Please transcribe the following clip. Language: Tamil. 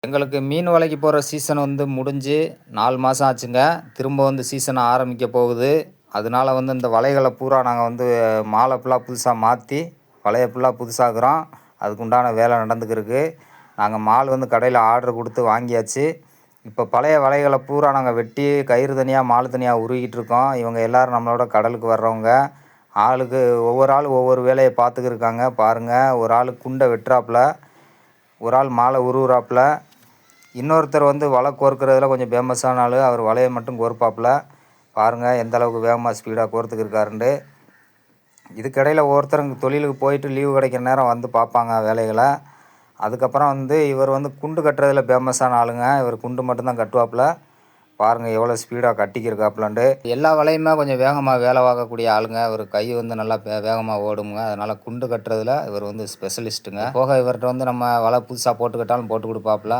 எங்களுக்கு மீன் வலைக்கு போகிற சீசன் வந்து முடிஞ்சு 4 மாதம் ஆச்சுங்க. திரும்ப வந்து சீசன் ஆரம்பிக்க போகுது. அதனால வந்து இந்த வலைகளை பூரா நாங்கள் வந்து மாலை ஃபுல்லாக புதுசாக மாற்றி வலையை ஃபுல்லாக புதுசாக்குறோம். அதுக்குண்டான வேலை நடந்துக்கிருக்கு. நாங்கள் மால் வந்து கடையில் ஆர்டர் கொடுத்து வாங்கியாச்சு. இப்போ பழைய வலைகளை பூரா நாங்கள் வெட்டி கயிறு தனியாக மால் தனியாக உருவிக்கிட்டு இருக்கோம். இவங்க எல்லோரும் நம்மளோட கடலுக்கு வர்றவங்க. ஆளுக்கு ஒவ்வொரு ஆள் ஒவ்வொரு வேலையை பார்த்துக்கிருக்காங்க. பாருங்கள், ஒரு ஆள் குண்டை வெட்டுறாப்புல, ஒரு ஆள் மாலை உருவுறாப்புல, இன்னொருத்தர் வந்து வலை கோர்க்கிறதுல கொஞ்சம் ஃபேமஸான ஆள். அவர் வலையை மட்டும் கோர்ப்பாப்புல. பாருங்கள் எந்த அளவுக்கு வேகமாக ஸ்பீடாக கோர்த்துக்கு இருக்காருன்ட்டு. இதுக்கிடையில் ஒவ்வொருத்தருங்க தொழிலுக்கு போயிட்டு லீவு கிடைக்கிற நேரம் வந்து பார்ப்பாங்க வேலைகளை. அதுக்கப்புறம் வந்து இவர் வந்து குண்டு கட்டுறதுல ஃபேமஸான ஆளுங்க. இவர் குண்டு மட்டும்தான் கட்டுவாப்புல. பாருங்கள் எவ்வளோ ஸ்பீடாக கட்டிக்கிருக்காப்புலன்ட்டு. எல்லா வலையுமே கொஞ்சம் வேகமாக வேலை பார்க்கக்கூடிய ஆளுங்க. இவர் கை வந்து நல்லா வேகமாக ஓடுங்க. அதனால் குண்டு கட்டுறதுல இவர் வந்து ஸ்பெஷலிஸ்ட்டுங்க. போக இவர்கிட்ட வந்து நம்ம வலை புதுசாக போட்டுக்கிட்டாலும் போட்டு கொடுப்பாப்புல.